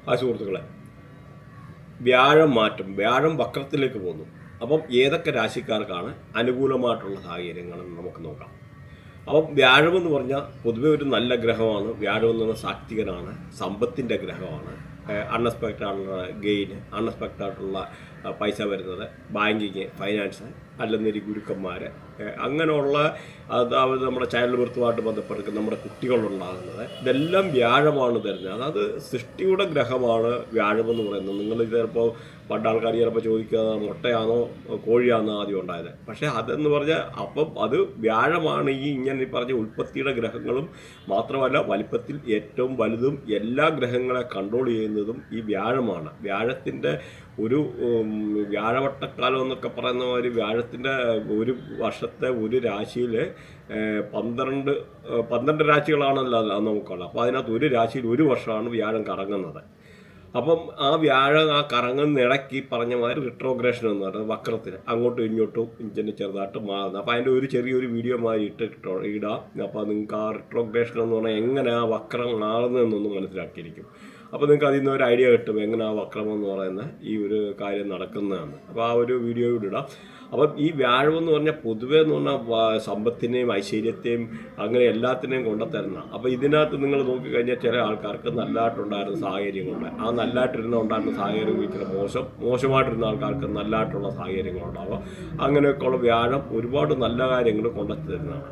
ആ സുഹൃത്തുക്കളെ, വ്യാഴം മാറ്റം, വ്യാഴം വക്രത്തിലേക്ക് പോകുന്നു. അപ്പം ഏതൊക്കെ രാശിക്കാർക്കാണ് അനുകൂലമായിട്ടുള്ള സാഹചര്യങ്ങളെന്ന് നമുക്ക് നോക്കാം. അപ്പം വ്യാഴമെന്ന് പറഞ്ഞാൽ പൊതുവെ ഒരു നല്ല ഗ്രഹമാണ്. വ്യാഴം എന്ന് പറഞ്ഞാൽ സാത്വികനാണ്, സമ്പത്തിൻ്റെ ഗ്രഹമാണ്. അൺഎക്സ്പെക്റ്റഡ് ആയിട്ടുള്ള ഗെയിൻ, അൺഎക്സ്പെക്റ്റഡ് ആയിട്ടുള്ള പൈസ വരുന്നത്, ബാങ്കിങ്, ഫൈനാൻസ്, അല്ലെന്നൊരു ഗുരുക്കന്മാർ, അങ്ങനെയുള്ള അതായത് നമ്മുടെ ചൈൽഡ് ബർത്തുമായിട്ട് ബന്ധപ്പെട്ട് നമ്മുടെ കുട്ടികളുണ്ടാകുന്നത്, ഇതെല്ലാം വ്യാഴമാണ് തരുന്നത്. അതായത് സൃഷ്ടിയുടെ ഗ്രഹമാണ് വ്യാഴമെന്ന് പറയുന്നത്. നിങ്ങൾ ചിലപ്പോൾ പണ്ട് ആൾക്കാർ ചിലപ്പോൾ ചോദിക്കുക മുട്ടയാണോ കോഴിയാണോ ആദ്യം ഉണ്ടായത്. പക്ഷേ അതെന്ന് പറഞ്ഞാൽ അപ്പം അത് വ്യാഴമാണ് ഇങ്ങനെ പറഞ്ഞ ഉൽപ്പത്തിയുടെ ഗ്രഹങ്ങളും മാത്രമല്ല വലിപ്പത്തിൽ ഏറ്റവും വലുതും എല്ലാ ഗ്രഹങ്ങളെ കൺട്രോൾ ചെയ്യുന്നതും ഈ വ്യാഴമാണ്. വ്യാഴത്തിൻ്റെ ഒരു വ്യാഴവട്ടക്കാലം എന്നൊക്കെ പറയുന്ന മാതിരി വ്യാഴത്തിൻ്റെ ഒരു വർഷത്തെ ഒരു രാശിയിൽ 12 രാശികളാണല്ലോ നമുക്കുള്ളത്. അപ്പോൾ അതിനകത്ത് ഒരു രാശിയിൽ ഒരു വർഷമാണ് വ്യാഴം കറങ്ങുന്നത്. അപ്പം ആ വ്യാഴം ആ കറങ്ങുന്ന ഇടയ്ക്ക് പറഞ്ഞ മാതിരി റിട്രോഗ്രേഷൻ എന്ന് പറയുന്നത് വക്രത്തിന് അങ്ങോട്ടും ഇങ്ങോട്ടും ഇഞ്ചിന് ചെറുതായിട്ട് മാറുന്നത്. അപ്പോൾ അതിൻ്റെ ഒരു ചെറിയൊരു വീഡിയോ മാതിരി ഇടാം. അപ്പോൾ നിങ്ങൾക്ക് ആ റിട്രോഗ്രേഷൻ എന്ന് പറഞ്ഞാൽ എങ്ങനെ ആ വക്രം മാറുന്നതെന്നൊന്ന് മനസ്സിലാക്കിയിരിക്കും. അപ്പോൾ നിങ്ങൾക്ക് അതിൽ നിന്ന് ഒരു ഐഡിയ കിട്ടും എങ്ങനെ ആ വക്രം എന്ന് പറയുന്ന ഈ ഒരു കാര്യം നടക്കുന്നതാണ്. അപ്പോൾ ആ ഒരു വീഡിയോ കൂടി ഇടാം. അപ്പം ഈ വ്യാഴം എന്ന് പറഞ്ഞാൽ പൊതുവേ എന്ന് പറഞ്ഞാൽ സമ്പത്തിനെയും ഐശ്വര്യത്തെയും അങ്ങനെ എല്ലാത്തിനെയും കൊണ്ടുത്തരുന്ന. അപ്പോൾ ഇതിനകത്ത് നിങ്ങൾ നോക്കിക്കഴിഞ്ഞാൽ ചില ആൾക്കാർക്ക് നല്ലതായിട്ടുണ്ടായിരുന്ന സാഹചര്യങ്ങളുണ്ട്. ആ ഉണ്ടായിരുന്ന സാഹചര്യം ഇച്ചിരി മോശമായിട്ടിരുന്ന ആൾക്കാർക്ക് നല്ലതായിട്ടുള്ള സാഹചര്യങ്ങളുണ്ടാവുക. അങ്ങനെയൊക്കെയുള്ള വ്യാഴം ഒരുപാട് നല്ല കാര്യങ്ങൾ കൊണ്ടുത്തരുന്നതാണ്.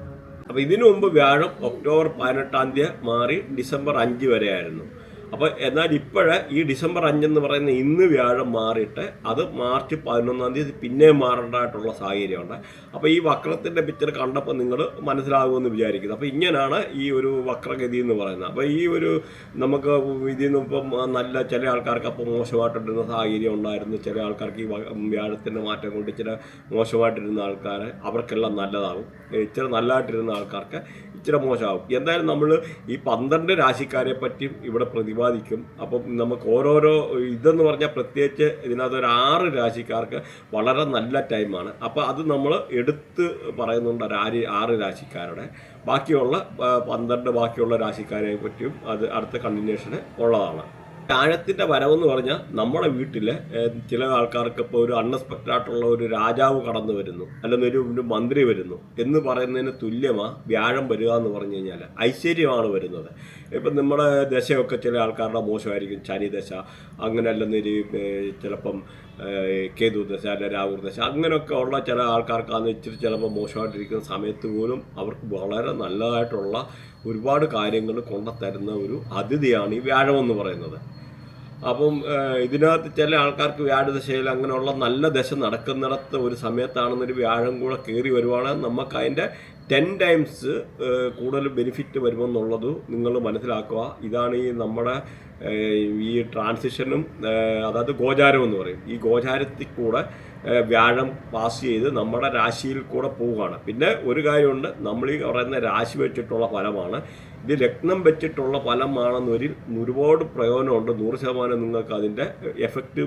അപ്പോൾ ഇതിനു മുമ്പ് വ്യാഴം ഒക്ടോബർ 18 മാറി ഡിസംബർ 5 വരെ ആയിരുന്നു. അപ്പോൾ എന്നാൽ ഇപ്പോഴേ ഈ ഡിസംബർ 5 പറയുന്ന ഇന്ന് വ്യാഴം മാറിയിട്ട് അത് മാർച്ച് 11 പിന്നെയും മാറേണ്ടതായിട്ടുള്ള സാഹചര്യമുണ്ട്. അപ്പോൾ ഈ വക്രത്തിൻ്റെ പിക്ചർ കണ്ടപ്പോൾ നിങ്ങൾ മനസ്സിലാകുമെന്ന് വിചാരിക്കുന്നു. അപ്പോൾ ഇങ്ങനെയാണ് ഈ ഒരു വക്രഗതി എന്ന് പറയുന്നത്. അപ്പോൾ ഈ ഒരു നമുക്ക് ഇതിൽ നിന്ന് ഇപ്പം നല്ല ചില ആൾക്കാർക്ക് അപ്പോൾ മോശമായിട്ടിരുന്ന സാഹചര്യം ഉണ്ടായിരുന്നു. ചില ആൾക്കാർക്ക് ഈ വ്യാഴത്തിൻ്റെ മാറ്റം കൊണ്ട് ഇച്ചിരി മോശമായിട്ടിരുന്ന ആൾക്കാർ അവർക്കെല്ലാം നല്ലതാകും. ഇച്ചിരി നല്ലതായിട്ടിരുന്ന ആൾക്കാർക്ക് ഇച്ചിരി മോശമാകും. എന്തായാലും നമ്മൾ ഈ 12 രാശിക്കാരെ പറ്റിയും ഇവിടെ പ്രതിപാദിക്കും. അപ്പം നമുക്ക് ഓരോരോ ഇതെന്ന് പറഞ്ഞാൽ പ്രത്യേകിച്ച് ഇതിനകത്ത് ഒരു 6 രാശിക്കാർക്ക് വളരെ നല്ല ടൈമാണ്. അപ്പോൾ അത് നമ്മൾ എടുത്ത് പറയുന്നുണ്ട് 6 രാശിക്കാരുടെ. ബാക്കിയുള്ള 12 ബാക്കിയുള്ള രാശിക്കാരെ പറ്റിയും അത് അടുത്ത കണ്ടിന്യൂഷന് ഉള്ളതാണ്. വ്യാഴത്തിൻ്റെ വരവെന്ന് പറഞ്ഞാൽ നമ്മുടെ വീട്ടിൽ ചില ആൾക്കാർക്ക് ഇപ്പോൾ ഒരു അൺഎക്സ്പെക്റ്റഡ് ആയിട്ടുള്ള ഒരു രാജാവ് കടന്നു വരുന്നു, അല്ലെങ്കിൽ ഒരു മന്ത്രി വരുന്നു എന്ന് പറയുന്നതിന് തുല്യമാണ് വ്യാഴം വരിക എന്ന് പറഞ്ഞു കഴിഞ്ഞാൽ. ഐശ്വര്യമാണ് വരുന്നത്. ഇപ്പം നമ്മുടെ ദശയൊക്കെ ചില ആൾക്കാരുടെ മോശമായിരിക്കും, ശനി ദശ, അങ്ങനെ അല്ലെന്നൊരു ചിലപ്പം കേതു ദശ അല്ല രാഹു ദശ, അങ്ങനെയൊക്കെ ഉള്ള ചില ആൾക്കാർക്കാന്ന് ഇച്ചിരി ചിലപ്പോൾ മോശമായിട്ടിരിക്കുന്ന സമയത്ത് പോലും അവർക്ക് വളരെ നല്ലതായിട്ടുള്ള ഒരുപാട് കാര്യങ്ങൾ കൊണ്ടുത്തരുന്ന ഒരു അതിഥിയാണ് ഈ വ്യാഴം എന്ന് പറയുന്നത്. അപ്പം ഇതിനകത്ത് ചില ആൾക്കാർക്ക് വ്യാഴദശയിൽ അങ്ങനെയുള്ള നല്ല ദശ നടക്കുന്നിടത്ത് ഒരു സമയത്താണെന്നൊരു വ്യാഴം കൂടെ കയറി വരുവാണെങ്കിൽ നമുക്ക് അതിൻ്റെ 10 times കൂടുതൽ ബെനിഫിറ്റ് വരുമെന്നുള്ളത് നിങ്ങൾ മനസ്സിലാക്കുക. ഇതാണ് ഈ നമ്മുടെ ഈ ട്രാൻസിഷനും അതായത് ഗോചാരം എന്ന് പറയും. ഈ ഗോചാരത്തിൽ കൂടെ വ്യാഴം പാസ് ചെയ്ത് നമ്മുടെ രാശിയിൽ കൂടെ പോവുകയാണ്. പിന്നെ ഒരു കാര്യമുണ്ട്, നമ്മൾ ഈ പറയുന്ന രാശി വെച്ചിട്ടുള്ള ഫലമാണ്. ഇത് ലഗ്നം വെച്ചിട്ടുള്ള ഫലമാണെന്നൊരിൽ ഒരുപാട് പ്രയോജനമുണ്ട്. 100% നിങ്ങൾക്ക് അതിൻ്റെ എഫക്റ്റ്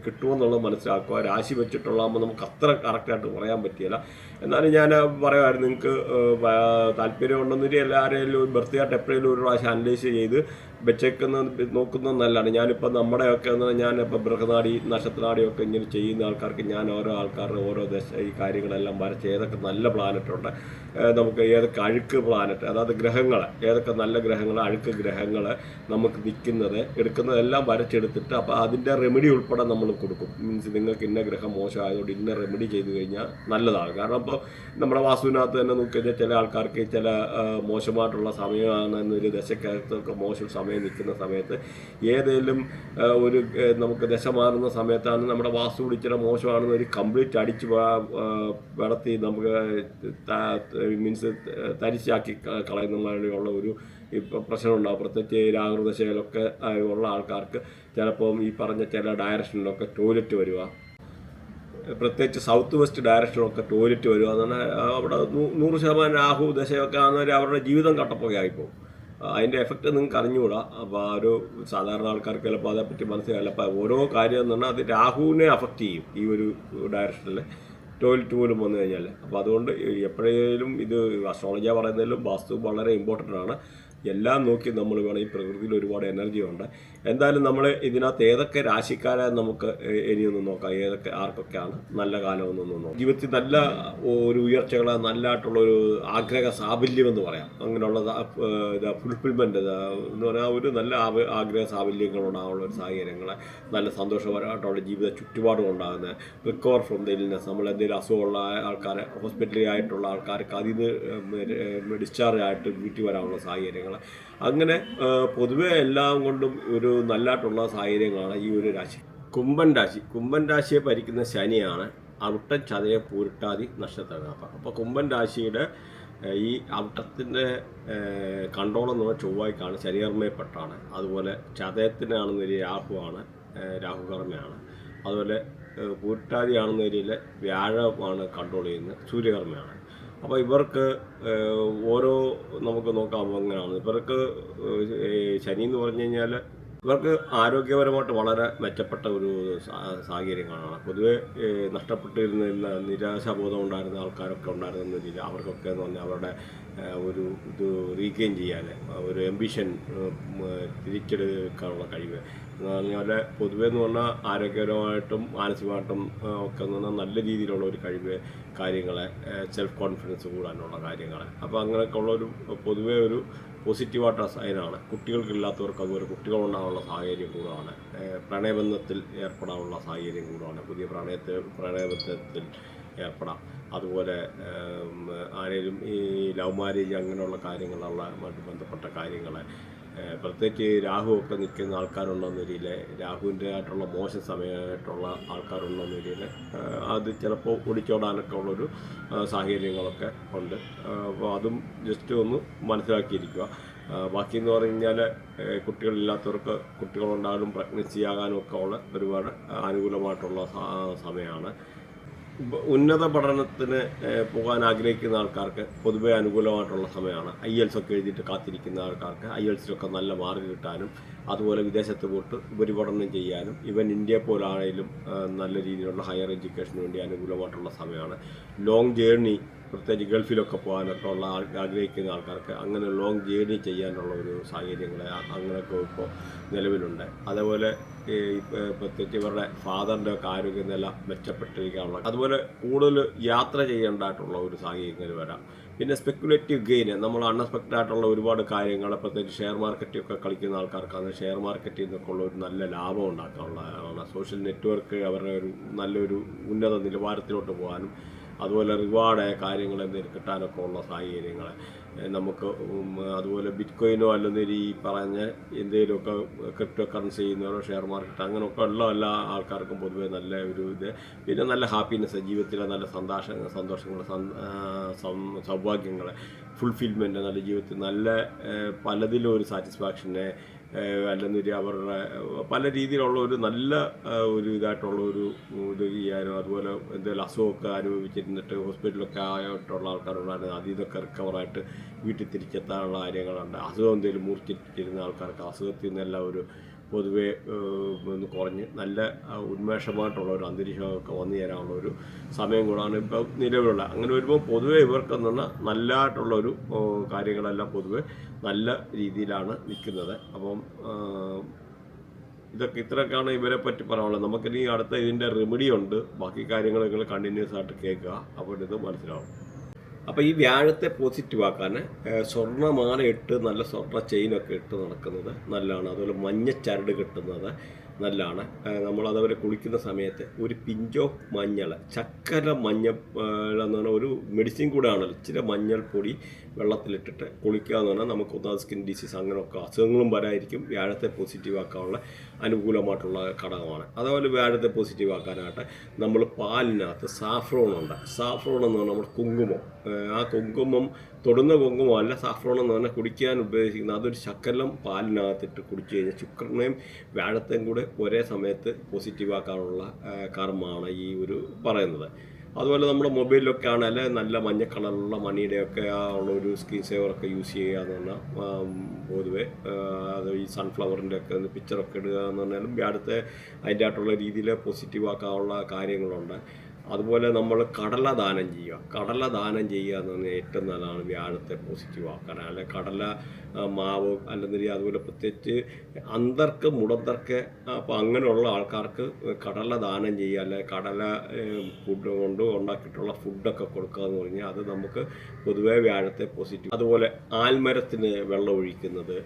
കിട്ടുമെന്നുള്ളത് മനസ്സിലാക്കുക. രാശി വെച്ചിട്ടുള്ളതാകുമ്പോൾ നമുക്ക് അത്ര കറക്റ്റായിട്ട് പറയാൻ പറ്റിയില്ല. എന്നാലും ഞാൻ പറയുമായിരുന്നു, നിങ്ങൾക്ക് താല്പര്യമുണ്ടെന്നൊരു എല്ലാവരെയും ബർത്തിയായിട്ട് എപ്പോഴും ഒരു പ്രാവശ്യം അനലൈസ് ചെയ്ത് നോക്കുന്നത് നല്ലതാണ്. ഞാനിപ്പോൾ നമ്മുടെയൊക്കെ ഞാനിപ്പോൾ ബൃഹനാടി നക്ഷത്രനാടിയൊക്കെ ഇങ്ങനെ ചെയ്യുന്ന ആൾക്കാർക്ക് ഞാൻ ഓരോ ആൾക്കാരുടെ ഓരോ ദശ ഈ കാര്യങ്ങളെല്ലാം വരച്ച് ഏതൊക്കെ നല്ല പ്ലാനറ്റുണ്ട്, നമുക്ക് ഏതൊക്കെ അഴുക്ക് പ്ലാനറ്റ്, അതായത് ഗ്രഹങ്ങൾ, ഏതൊക്കെ നല്ല ഗ്രഹങ്ങൾ, അഴുക്ക് ഗ്രഹങ്ങൾ നമുക്ക് നിൽക്കുന്നത് എടുക്കുന്നതെല്ലാം വരച്ചെടുത്തിട്ട് അപ്പോൾ അതിൻ്റെ റെമഡി ഉൾപ്പെടെ നമ്മൾ കൊടുക്കും. മീൻസ് നിങ്ങൾക്ക് ഇന്ന ഗ്രഹം മോശമായതുകൊണ്ട് ഇന്ന റെമഡി ചെയ്ത് കഴിഞ്ഞാൽ നല്ലതാണ്. കാരണം ഇപ്പോൾ നമ്മുടെ വാസ്തുവിനകത്ത് തന്നെ നോക്കിക്കഴിഞ്ഞാൽ ചില ആൾക്കാർക്ക് ചില മോശമായിട്ടുള്ള സമയമാണ് എന്നൊരു ദശക്കകത്തൊക്കെ മോശം സമയം നിൽക്കുന്ന സമയത്ത് ഏതെങ്കിലും ഒരു നമുക്ക് ദശ മാറുന്ന സമയത്താണ് നമ്മുടെ വാസ്തു പിടിച്ചിട്ട് മോശമാണെന്ന് ഒരു കംപ്ലീറ്റ് അടിച്ച് വളർത്തി നമുക്ക് മീൻസ് തരിശാക്കി കളയുന്ന മാതിരിയുള്ള ഒരു പ്രശ്നമുണ്ടാകും. പ്രത്യേകിച്ച് രാഹുദശയിലൊക്കെ ഉള്ള ആൾക്കാർക്ക് ചിലപ്പം ഈ പറഞ്ഞ ചില ഡയറക്ഷനിലൊക്കെ ടോയ്ലറ്റ് വരിക, പ്രത്യേകിച്ച് സൗത്ത് വെസ്റ്റ് ഡയറക്ഷനിലൊക്കെ ടോയ്ലറ്റ് വരിക എന്ന് പറഞ്ഞാൽ അവിടെ 100% രാഹു ദശയൊക്കെ ആണെന്നവർ അവരുടെ ജീവിതം കട്ടപ്പൊക്കെയായിപ്പോകും. അതിൻ്റെ എഫക്റ്റ് നിങ്ങൾക്ക് അറിഞ്ഞുകൂടാ. അപ്പോൾ ആ ഒരു സാധാരണ ആൾക്കാർക്ക് ചിലപ്പോൾ അതേപ്പറ്റി മനസ്സിലാവില്ല. അപ്പോൾ ഓരോ കാര്യം എന്ന് പറഞ്ഞാൽ അത് രാഹുവിനെ അഫക്റ്റ് ചെയ്യും ഈ ഒരു ഡയറക്ഷനിൽ ടോയ്ലറ്റ് പോലും വന്നു കഴിഞ്ഞാൽ. അപ്പോൾ അതുകൊണ്ട് എപ്പോഴേലും ഇത് അസ്ട്രോളജിയാണ് പറയുന്നതിലും വാസ്തു വളരെ ഇമ്പോർട്ടൻ്റ് ആണ്. എല്ലാം നോക്കി നമ്മൾ വേണം. ഈ പ്രകൃതിയിൽ ഒരുപാട് എനർജി ഉണ്ട്. എന്തായാലും നമ്മൾ ഇതിനകത്ത് ഏതൊക്കെ രാശിക്കാരെ നമുക്ക് ഇനിയൊന്ന് നോക്കാം, ആർക്കൊക്കെയാണ് നല്ല കാലമെന്നൊന്ന് നോക്കാം. ജീവിതത്തിൽ നല്ല ഒരു ഉയർച്ചകൾ, നല്ലതായിട്ടുള്ളൊരു ആഗ്രഹ സാഫല്യം എന്ന് പറയാം, അങ്ങനെയുള്ള ഫുൾഫിൽമെൻ്റ് എന്ന് പറഞ്ഞാൽ ഒരു നല്ല ആഗ്രഹ സാഫല്യങ്ങളുണ്ടാകാനുള്ള ഒരു സാഹചര്യങ്ങൾ, നല്ല സന്തോഷപരമായിട്ടുള്ള ജീവിത ചുറ്റുപാടും ഉണ്ടാകുന്നത്, റിക്കവർ ഫ്രം ദ ഇൽനെസ്, നമ്മൾ എന്തെങ്കിലും അസുഖമുള്ള ആൾക്കാർ, ഹോസ്പിറ്റലിൽ ആയിട്ടുള്ള ആൾക്കാർക്ക് അതിൽ നിന്ന് ഡിസ്ചാർജ് ആയിട്ട് വീട്ടിൽ വരാനുള്ള സാഹചര്യങ്ങൾ, അങ്ങനെ പൊതുവെ എല്ലാം കൊണ്ടും ഒരു നല്ലതായിട്ടുള്ള സാഹചര്യങ്ങളാണ് ഈ ഒരു രാശി. കുംഭൻ രാശിയെ ഭരിക്കുന്ന ശനിയാണ്. അവിട്ടം, ചതയം, പൂരിട്ടാതി നക്ഷത്രങ്ങൾ. അപ്പോൾ കുംഭൻ രാശിയുടെ ഈ അവിട്ടത്തിൻ്റെ കൺട്രോളെന്ന് പറഞ്ഞാൽ ചൊവ്വായ്ക്കാണ്, ശനികർമ്മയിൽപ്പെട്ടാണ്. അതുപോലെ ചതയത്തിനാണെന്ന രാഹുവാണ്, രാഹുകർമ്മയാണ്. അതുപോലെ പൂരിട്ടാതിയാണെന്ന രീതിയിൽ വ്യാഴമാണ് കൺട്രോൾ ചെയ്യുന്നത്, സൂര്യകർമ്മയാണ്. അപ്പോൾ ഇവർക്ക് ഓരോ നമുക്ക് നോക്കാം അങ്ങനെയാണ്. ഇവർക്ക് ശനി എന്ന് പറഞ്ഞു കഴിഞ്ഞാൽ ഇവർക്ക് ആരോഗ്യപരമായിട്ട് വളരെ മെച്ചപ്പെട്ട ഒരു സാഹചര്യങ്ങളാണ്. പൊതുവെ നഷ്ടപ്പെട്ടിരുന്ന നിരാശാബോധം ഉണ്ടായിരുന്ന ആൾക്കാരൊക്കെ ഉണ്ടായിരുന്ന രീതിയിൽ അവർക്കൊക്കെ എന്ന് പറഞ്ഞാൽ അവരുടെ ഒരു ഇത് റീഗെയിൻ ചെയ്യാൻ, ഒരു എംബിഷൻ തിരിച്ചെടുക്കാനുള്ള കഴിവ് എന്ന് പറഞ്ഞാൽ പൊതുവെ എന്ന് പറഞ്ഞാൽ ആരോഗ്യപരമായിട്ടും മാനസികമായിട്ടും ഒക്കെ എന്ന് പറഞ്ഞാൽ നല്ല രീതിയിലുള്ള ഒരു കഴിവ്, കാര്യങ്ങളെ സെൽഫ് കോൺഫിഡൻസ് കൂടാനുള്ള കാര്യങ്ങൾ. അപ്പോൾ അങ്ങനെയൊക്കെ ഉള്ളൊരു പൊതുവേ ഒരു പോസിറ്റീവായിട്ടുള്ള സൈനാണ്. കുട്ടികൾക്കില്ലാത്തവർക്ക് അതുപോലെ കുട്ടികളുണ്ടാകാനുള്ള സാഹചര്യം കൂടാണ്. പ്രണയബന്ധത്തിൽ ഏർപ്പെടാനുള്ള സാഹചര്യം കൂടാണ്. പുതിയ പ്രണയബന്ധത്തിൽ ഏർപ്പെടാം. അതുപോലെ ആരെങ്കിലും ഈ ലവ് മാരേജ് അങ്ങനെയുള്ള കാര്യങ്ങളുമായിട്ട് ബന്ധപ്പെട്ട കാര്യങ്ങൾ, പ്രത്യേകിച്ച് രാഹുവൊക്കെ നിൽക്കുന്ന ആൾക്കാരുണ്ടെന്ന രീതിയിൽ, രാഹുവിൻ്റെ ആയിട്ടുള്ള മോശം സമയമായിട്ടുള്ള ആൾക്കാരുണ്ടെന്ന രീതിയിൽ അത് ചിലപ്പോൾ ഒടിച്ചോടാനൊക്കെ ഉള്ളൊരു സാഹചര്യങ്ങളൊക്കെ ഉണ്ട്. അപ്പോൾ അതും ജസ്റ്റ് ഒന്ന് മനസ്സിലാക്കിയിരിക്കുക. ബാക്കിയെന്ന് പറഞ്ഞു കഴിഞ്ഞാൽ കുട്ടികളില്ലാത്തവർക്ക് കുട്ടികളുണ്ടാകാനും പ്രഗ്നൻസി ആകാനും ഒക്കെ ഉള്ള ഒരുപാട് അനുകൂലമായിട്ടുള്ള സമയമാണ്. ഉന്നത പഠനത്തിന് പോകാൻ ആഗ്രഹിക്കുന്ന ആൾക്കാർക്ക് പൊതുവെ അനുകൂലമായിട്ടുള്ള സമയമാണ്. IELTS ഒക്കെ എഴുതിയിട്ട് കാത്തിരിക്കുന്ന ആൾക്കാർക്ക് IELTSലൊക്കെ നല്ല മാർക്ക് കിട്ടാനും, അതുപോലെ വിദേശത്ത് പോയിട്ട് ഉപരിപഠനം ചെയ്യാനും, ഇവൻ ഇന്ത്യ പോലാണെങ്കിലും നല്ല രീതിയിലുള്ള ഹയർ എഡ്യൂക്കേഷന് വേണ്ടി അനുകൂലമായിട്ടുള്ള സമയമാണ്. ലോങ് ജേർണി, പ്രത്യേകിച്ച് ഗൾഫിലൊക്കെ പോകാനൊക്കെ ഉള്ള ആഗ്രഹിക്കുന്ന ആൾക്കാർക്ക് അങ്ങനെ ലോങ് ജേർണി ചെയ്യാനുള്ള ഒരു സാഹചര്യങ്ങൾ അങ്ങനെയൊക്കെ ഇപ്പോൾ നിലവിലുണ്ട്. അതേപോലെ പ്രത്യേകിച്ച് ഇവരുടെ ഫാദറിൻ്റെ ഒക്കെ ആരോഗ്യനില മെച്ചപ്പെട്ടിരിക്കാനുള്ള, അതുപോലെ കൂടുതൽ യാത്ര ചെയ്യേണ്ടതായിട്ടുള്ള ഒരു സാഹചര്യങ്ങൾ വരാം. പിന്നെ സ്പെക്കുലേറ്റീവ് ഗെയിന്, നമ്മൾ അൺഎക്സ്പെക്റ്റഡ് ആയിട്ടുള്ള ഒരുപാട് കാര്യങ്ങൾ, പ്രത്യേകിച്ച് ഷെയർ മാർക്കറ്റൊക്കെ കളിക്കുന്ന ആൾക്കാർക്കാണ് ഷെയർ മാർക്കറ്റിൽ നിന്നൊക്കെ ഉള്ള ഒരു നല്ല ലാഭം ഉണ്ടാക്കാനുള്ളതാണ്. സോഷ്യൽ നെറ്റ്വർക്ക് അവരുടെ ഒരു നല്ലൊരു ഉന്നത നിലവാരത്തിലോട്ട് പോകാനും, അതുപോലെ റിവാർഡ് കാര്യങ്ങൾ എന്തെങ്കിലും കിട്ടാനൊക്കെ ഉള്ള സാഹചര്യങ്ങൾ നമുക്ക്, അതുപോലെ ബിറ്റ് കോയിനോ അല്ലെങ്കിൽ ഈ പറഞ്ഞ എന്തെങ്കിലുമൊക്കെ ക്രിപ്റ്റോ കറൻസി ചെയ്യുന്നവരോ ഷെയർ മാർക്കറ്റ് അങ്ങനെയൊക്കെ ഉള്ള എല്ലാ ആൾക്കാർക്കും പൊതുവേ നല്ല ഒരു ഇത്. പിന്നെ നല്ല ഹാപ്പിനെസ്, ജീവിതത്തിലെ നല്ല സന്തോഷങ്ങൾ, സൗഭാഗ്യങ്ങൾ, ഫുൾഫിൽമെൻറ്റ്, നല്ല ജീവിതത്തിൽ നല്ല പലതിലും ഒരു സാറ്റിസ്ഫാക്ഷനെ, അല്ലെങ്കിൽ അവരുടെ പല രീതിയിലുള്ള ഒരു നല്ല ഒരു ഇതായിട്ടുള്ള ഒരു ഇത് ചെയ്യാനും, അതുപോലെ എന്തെങ്കിലും അസുഖമൊക്കെ അനുഭവിച്ചിരുന്നിട്ട് ഹോസ്പിറ്റലൊക്കെ ആയിട്ടുള്ള ആൾക്കാരുണ്ടായിരുന്നു, അതിൽ നിന്നൊക്കെ റിക്കവറായിട്ട് വീട്ടിൽ തിരിച്ചെത്താനുള്ള കാര്യങ്ങളുണ്ട്. അസുഖം എന്തെങ്കിലും മൂർച്ഛിച്ചിരുന്ന ആൾക്കാർക്ക് അസുഖത്തിൽ നിന്നെല്ലാം ഒരു പൊതുവെ ഒന്ന് കുറഞ്ഞ് നല്ല ഉന്മേഷമായിട്ടുള്ള ഒരു അന്തരീക്ഷമൊക്കെ വന്നു ചേരാനുള്ള ഒരു സമയം കൂടാണ് ഇപ്പോൾ നിലവിലുള്ള. അങ്ങനെ വരുമ്പോൾ പൊതുവെ ഇവർക്കെന്ന് പറഞ്ഞാൽ നല്ലതായിട്ടുള്ളൊരു കാര്യങ്ങളെല്ലാം പൊതുവെ നല്ല രീതിയിലാണ് നിൽക്കുന്നത്. അപ്പം ഇത്രയൊക്കെയാണ് ഇവരെ പറ്റി പറയാനുള്ളത്. നമുക്കിനി അടുത്ത ഇതിൻ്റെ റെമഡി ഉണ്ട്. ബാക്കി കാര്യങ്ങൾ നിങ്ങൾ കണ്ടിന്യൂസ് ആയിട്ട് കേൾക്കുക, അപ്പോൾ ഇത് മനസ്സിലാവും. അപ്പോൾ ഈ വ്യാഴത്തെ പോസിറ്റീവ് ആക്കാൻ സ്വർണ്ണമാല ഇട്ട് നല്ല സ്വർണ്ണ ചെയിനൊക്കെ ഇട്ട് നടക്കുന്നത് നല്ലതാണ്. അതുപോലെ മഞ്ഞച്ചരട് കിട്ടുന്നത് നല്ലതാണ്. നമ്മളതവരെ കുളിക്കുന്ന സമയത്ത് ഒരു പിഞ്ചോ മഞ്ഞൾ, ചക്കര മഞ്ഞൾ എന്ന് പറഞ്ഞാൽ ഒരു മെഡിസിൻ കൂടെ ആണല്ലോ, ഇച്ചിരി മഞ്ഞൾപ്പൊടി വെള്ളത്തിലിട്ടിട്ട് കുളിക്കുക എന്ന് പറഞ്ഞാൽ നമുക്ക് ഒന്നാമത് സ്കിൻ ഡിസീസ് അങ്ങനെയൊക്കെ അസുഖങ്ങളും വരായിരിക്കും. വ്യാഴത്തെ പോസിറ്റീവ് ആക്കാനുള്ള അനുകൂലമായിട്ടുള്ള ഘടകമാണ്. അതുപോലെ വ്യാഴത്തെ പോസിറ്റീവ് ആക്കാനായിട്ട് നമ്മൾ പാലിനകത്ത് സാഫ്രോൺ ഉണ്ട്. സാഫ്രോൺ എന്ന് പറഞ്ഞാൽ നമ്മൾ കുങ്കുമം, ആ കുങ്കുമം തൊടുന്ന കുങ്കുമമല്ല, സാഫ്രോൺ എന്ന് പറഞ്ഞാൽ കുടിക്കാൻ ഉപയോഗിക്കുന്ന അതൊരു ശകലം പാലിനകത്തിട്ട് കുടിച്ചു കഴിഞ്ഞാൽ ശുക്രനെയും വ്യാഴത്തെയും കൂടെ ഒരേ സമയത്ത് പോസിറ്റീവ് ആക്കാനുള്ള കർമ്മമാണ് ഈ ഒരു പറയുന്നത്. അതുപോലെ നമ്മുടെ മൊബൈലിലൊക്കെ ആണെങ്കിൽ നല്ല മഞ്ഞ കളറുള്ള മണിയുടെയൊക്കെ ഉള്ളൊരു സ്ക്രീൻ സേവറൊക്കെ യൂസ് ചെയ്യുക എന്ന് പറഞ്ഞാൽ പൊതുവെ അത് ഈ സൺഫ്ലവറിൻ്റെ ഒക്കെ പിക്ചറൊക്കെ ഇടുക എന്ന് പറഞ്ഞാലും വ്യാഴത്തെ അതിൻ്റെ ആയിട്ടുള്ള രീതിയിൽ പോസിറ്റീവ് ആക്കാനുള്ള കാര്യങ്ങളുണ്ട്. അതുപോലെ നമ്മൾ കടല ദാനം ചെയ്യുക. കടല ദാനം ചെയ്യുക എന്ന് പറഞ്ഞാൽ ഏറ്റവും നല്ലതാണ് വ്യാഴത്തെ പോസിറ്റീവ് ആക്കാൻ. അല്ലെ കടല മാവ് അല്ലെങ്കിൽ അതുപോലെ പ്രത്യേകിച്ച് അന്തർക്ക് മുടന്തർക്ക് അപ്പോൾ അങ്ങനെയുള്ള ആൾക്കാർക്ക് കടല ദാനം ചെയ്യുക, അല്ലെ കടല ഫുഡ് കൊണ്ട് ഉണ്ടാക്കിയിട്ടുള്ള ഫുഡൊക്കെ കൊടുക്കുക എന്ന് പറഞ്ഞാൽ അത് നമുക്ക് പൊതുവേ വ്യാഴത്തെ പോസിറ്റീവ്. അതുപോലെ ആൽമരത്തിന് വെള്ളം ഒഴിക്കുന്നത്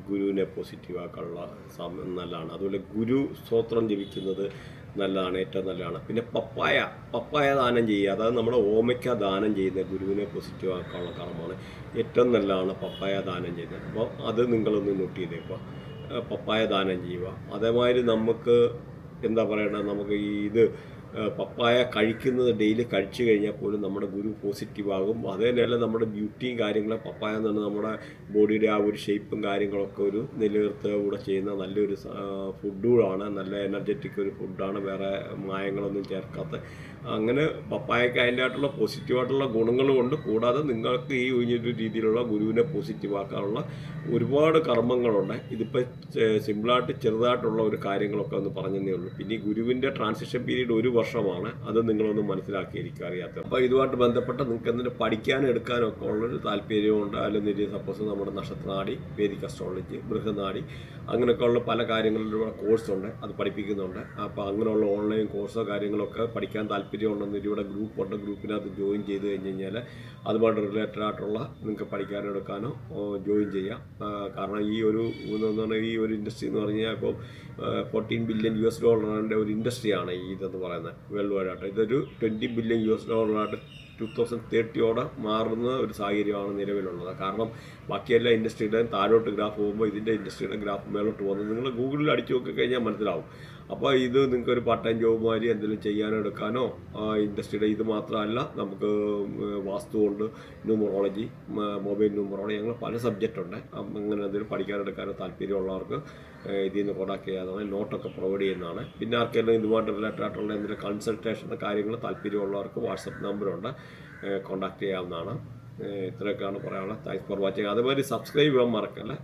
ഗുരുവിനെ പോസിറ്റീവ് ആക്കാനുള്ള നല്ലതാണ്. അതുപോലെ ഗുരു സ്തോത്രം ജപിക്കുന്നത് നല്ലതാണ്, ഏറ്റവും നല്ലതാണ്. പിന്നെ പപ്പായ ദാനം ചെയ്യുക, അതായത് നമ്മുടെ ഓമയ്ക്ക ദാനം ചെയ്യുന്ന ഗുരുവിനെ പോസിറ്റീവ് ആക്കാനുള്ള കർമ്മമാണ്. ഏറ്റവും നല്ലതാണ് പപ്പായ ദാനം ചെയ്യുന്നത്. അപ്പോൾ അത് നിങ്ങളൊന്ന് നോട്ട് ചെയ്തേക്കുക, പപ്പായ ദാനം ചെയ്യുക. അതേമാതിരി നമുക്ക് എന്താ പറയണത്, നമുക്ക് ഇത് പപ്പായ കഴിക്കുന്നത് ഡെയിലി കഴിച്ചു കഴിഞ്ഞാൽ പോലും നമ്മുടെ ഗുരു പോസിറ്റീവ് ആകും. അതേപോലെ നമ്മുടെ ബ്യൂട്ടിയും കാര്യങ്ങളും പപ്പായ എന്ന് പറഞ്ഞാൽ നമ്മുടെ ബോഡിയുടെ ആ ഒരു ഷേപ്പും കാര്യങ്ങളൊക്കെ ഒരു നിലനിർത്തുക കൂടെ ചെയ്യുന്ന നല്ലൊരു ഫുഡുകളാണ്, നല്ല എനർജറ്റിക് ഒരു ഫുഡാണ്, വേറെ മായങ്ങളൊന്നും ചേർക്കാത്ത. അങ്ങനെ പപ്പായക്ക് അതിൻ്റെ ആയിട്ടുള്ള പോസിറ്റീവായിട്ടുള്ള ഗുണങ്ങളുമുണ്ട്. കൂടാതെ നിങ്ങൾക്ക് ഈ ഒരു രീതിയിലുള്ള ഗുരുവിനെ പോസിറ്റീവ് ആക്കാനുള്ള ഒരുപാട് കർമ്മങ്ങളുണ്ട്. ഇതിപ്പോൾ സിമ്പിളായിട്ട് ചെറുതായിട്ടുള്ള ഒരു കാര്യങ്ങളൊക്കെ ഒന്ന് പറഞ്ഞതേ ഉള്ളൂ. പിന്നെ ഈ ഗുരുവിൻ്റെ ട്രാൻസിഷൻ പീരീഡ് 1 വർഷമാണ്, അത് നിങ്ങളൊന്ന് മനസ്സിലാക്കിയിരിക്കുക അറിയാത്തത്. അപ്പോൾ ഇതുമായിട്ട് ബന്ധപ്പെട്ട് നിങ്ങൾക്ക് എന്തിനും പഠിക്കാനും എടുക്കാനും ഒക്കെ ഉള്ളൊരു താല്പര്യമുണ്ട്. അല്ലെങ്കിൽ സപ്പോസ് നമ്മുടെ നക്ഷത്രനാടി, വേദിക് അസ്ട്രോളജി, ബൃഹനാടി, അങ്ങനെയൊക്കെയുള്ള പല കാര്യങ്ങളിലൂടെ കോഴ്സുണ്ട്, അത് പഠിപ്പിക്കുന്നുണ്ട്. അപ്പോൾ അങ്ങനെയുള്ള ഓൺലൈൻ കോഴ്സോ കാര്യങ്ങളൊക്കെ പഠിക്കാൻ താല്പര്യമുണ്ടെന്ന് ഇവിടെ ഗ്രൂപ്പുണ്ട്. ഗ്രൂപ്പിനകത്ത് ജോയിൻ ചെയ്ത് കഴിഞ്ഞ് കഴിഞ്ഞാൽ അതുമായിട്ട് റിലേറ്റഡ് ആയിട്ടുള്ള നിങ്ങൾക്ക് പഠിക്കാനോ എടുക്കാനോ ജോയിൻ ചെയ്യാം. കാരണം ഈ ഒരു ഇൻഡസ്ട്രി എന്ന് പറഞ്ഞാൽ ഇപ്പോൾ $14 ബില്യൺ ഒരു ഇൻഡസ്ട്രിയാണ് ഈ ഇതെന്ന് പറയുന്നത് വേൾഡ് വൈഡായിട്ട്. ഇതൊരു $20 ബില്യൺ 2030 മാറുന്ന ഒരു സാഹചര്യമാണ് നിലവിലുള്ളത്. കാരണം ബാക്കിയെല്ലാ ഇൻഡസ്ട്രിയുടെയും താഴോട്ട് ഗ്രാഫ് പോകുമ്പോൾ ഇതിൻ്റെ ഇൻഡസ്ട്രിയുടെ ഗ്രാഫ് മേലോട്ട് പോകുന്നത് നിങ്ങൾ ഗൂഗിളിൽ അടിച്ചു നോക്കി കഴിഞ്ഞാൽ മനസ്സിലാവും. അപ്പോൾ ഇത് നിങ്ങൾക്കൊരു പാർട്ട് ടൈം ജോബ് മാതിരി എന്തെങ്കിലും ചെയ്യാനോ എടുക്കാനോ ഇൻഡസ്ട്രിയുടെ ഇത് മാത്രമല്ല, നമുക്ക് വാസ്തുവുണ്ട്, ന്യൂമറോളജി, മൊബൈൽ ന്യൂമറോളജി, അങ്ങനെ പല സബ്ജക്റ്റ് ഉണ്ട്. അങ്ങനെ എന്തെങ്കിലും പഠിക്കാനെടുക്കാനോ താല്പര്യമുള്ളവർക്ക് ഇതിൽ നിന്ന് കോൺടാക്ട് ചെയ്യാതെ നോട്ടൊക്കെ പ്രൊവൈഡ് ചെയ്യുന്നതാണ്. പിന്നെ ആർക്കെങ്കിലും ഇതുമായിട്ട് റിലേറ്റഡ് ആയിട്ടുള്ള എന്തെങ്കിലും കൺസൾട്ടേഷൻ കാര്യങ്ങൾ താല്പര്യമുള്ളവർക്ക് വാട്സപ്പ് നമ്പറുണ്ട്, കോൺടാക്ട് ചെയ്യാവുന്നതാണ്. ഇത്രയൊക്കെയാണ് പറയാനുള്ളത്. Thanks for watching. അതുമാതിരി സബ്സ്ക്രൈബ് ചെയ്യാൻ മറക്കല്ല.